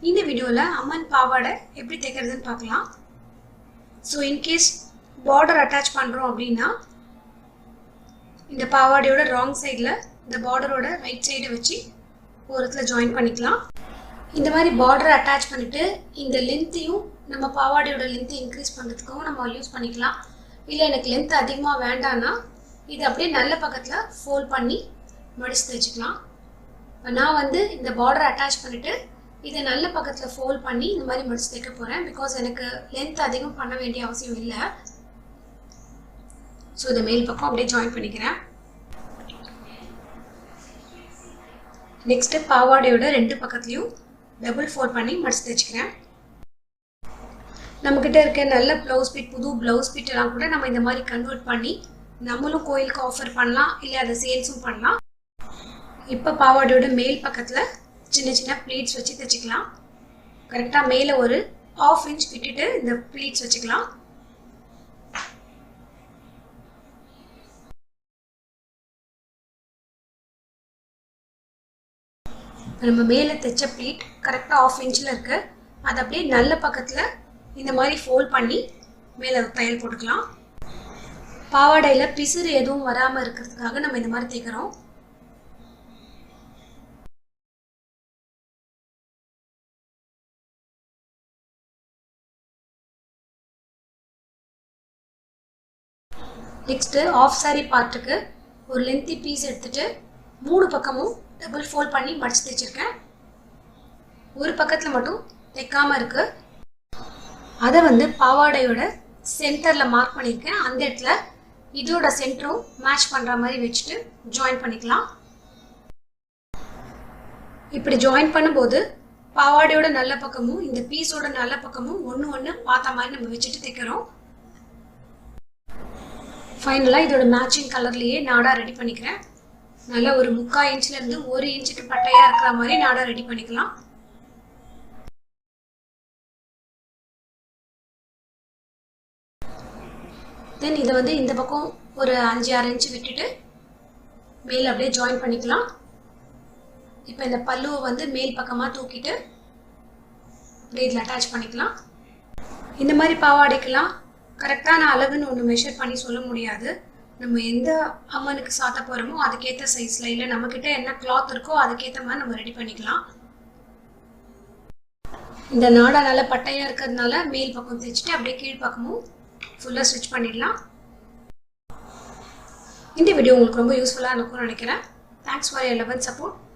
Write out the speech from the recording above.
இந்த வீடியோல அம்மன் பாவாடை எப்படி தைக்கிறதுன்னு பார்க்கலாம். ஸோ இன்கேஸ் பார்டர் அட்டாச் பண்ணுறோம் அப்படின்னா இந்த பாவாடையோட ராங் சைடில் இந்த பார்டரோட ரைட் சைடை வச்சு ஒரு இடத்துல ஜாயின் பண்ணிக்கலாம். இந்த மாதிரி பார்டரை அட்டாச் பண்ணிவிட்டு இந்த லென்த்தையும் நம்ம பாவாடையோட லென்த்தை இன்க்ரீஸ் பண்ணுறதுக்கும் நம்ம யூஸ் பண்ணிக்கலாம். இல்லை எனக்கு லென்த் அதிகமாக வேண்டான்னா இது அப்படியே நல்ல பக்கத்தில் ஃபோல்ட் பண்ணி மடித்து தைச்சிக்கலாம். இப்போ நான் வந்து இந்த பார்டரை அட்டாச் பண்ணிவிட்டு இதை நல்ல பக்கத்தில் ஃபோல்ட் பண்ணி இந்த மாதிரி மடித்து தைக்க போகிறேன். பிகாஸ் எனக்கு லென்த் அதிகம் பண்ண வேண்டிய அவசியம் இல்லை. ஸோ இதை மேல் பக்கம் அப்படியே ஜாயின் பண்ணிக்கிறேன். நெக்ஸ்ட்டு பாவாடையோட ரெண்டு பக்கத்துலையும் டபுள் ஃபோல்ட் பண்ணி மடித்து தைச்சிக்கிறேன். நம்மக்கிட்ட இருக்க நல்ல ப்ளவுஸ் பீட், புது ப்ளவுஸ் பீட் எல்லாம் கூட நம்ம இந்த மாதிரி கன்வெர்ட் பண்ணி நம்மளும் கோயிலுக்கு ஆஃபர் பண்ணலாம், இல்லை அதை சேல்ஸும் பண்ணலாம். இப்போ பாவாடையோட மேல் பக்கத்தில் சின்ன சின்ன ப்ளீட்ஸ் வச்சு தைச்சிக்கலாம். கரெக்டாக மேலே ஒரு 1/2 இன்ச் விட்டுட்டு இந்த ப்ளீட்ஸ் வச்சுக்கலாம். நம்ம மேலே தைச்ச ப்ளீட் கரெக்டாக 1/2 இன்ச்சில் இருக்குது. அது அப்படியே நல்ல பக்கத்தில் இந்த மாதிரி ஃபோல்ட் பண்ணி மேலே தையல் போட்டுக்கலாம். பாவாடையில் பிசுறு எதுவும் வராமல் இருக்கிறதுக்காக நம்ம இந்த மாதிரி தைக்கிறோம். நெக்ஸ்ட்டு ஆஃப் சாரி பார்ட்டுக்கு ஒரு லென்த்தி பீஸ் எடுத்துகிட்டு 3 பக்கமும் டபுள் ஃபோல்ட் பண்ணி மடித்து தைச்சிருக்கேன். ஒரு பக்கத்தில் மட்டும் தைக்காமல் இருக்குது. அதை வந்து பாவாடையோட சென்டரில் மார்க் பண்ணியிருக்கேன். அந்த இடத்துல இதோட சென்டரும் மேட்ச் பண்ணுற மாதிரி வச்சுட்டு ஜாயின் பண்ணிக்கலாம். இப்படி ஜாயின் பண்ணும்போது பாவாடையோட நல்ல பக்கமும் இந்த பீஸோட நல்ல பக்கமும் ஒன்று பார்த்த மாதிரி நம்ம வச்சுட்டு தைக்கிறோம். ஃபைனலாக இதோட மேட்சிங் கலர்லேயே நாடா ரெடி பண்ணிக்கிறேன். நல்லா ஒரு 3/4 இன்ச்லேருந்து 1 இன்ச்சுக்கு பட்டையாக இருக்கிற மாதிரி நாடா ரெடி பண்ணிக்கலாம். தென் இதை வந்து இந்த பக்கம் ஒரு 5-6 இன்ச்சு விட்டுட்டு மேலே அப்படியே ஜாயின் பண்ணிக்கலாம். இப்போ இந்த பல்லுவை வந்து மேல் பக்கமாக தூக்கிட்டு அப்படியே இதில் அட்டாச் பண்ணிக்கலாம். இந்த மாதிரி பாவாடைக்கெல்லாம் கரெக்டான அளவுன்னு ஒன்று மெஷர் பண்ணி சொல்ல முடியாது. நம்ம எந்த அம்மனுக்கு சாத்த போகிறோமோ அதுக்கேற்ற சைஸில், இல்லை நம்மக்கிட்ட என்ன கிளாத் இருக்கோ அதுக்கேற்ற மாதிரி நம்ம ரெடி பண்ணிக்கலாம். இந்த நாடா நல்ல பட்டையாக இருக்கிறதுனால மேல் பக்கம் தைச்சிட்டு அப்படியே கீழ் பக்கமும் ஃபுல்லாக ஸ்டிச் பண்ணிடலாம். இந்த வீடியோ உங்களுக்கு ரொம்ப யூஸ்ஃபுல்லாக இருக்கும்னு நினைக்கிறேன். Thanks for your love and support.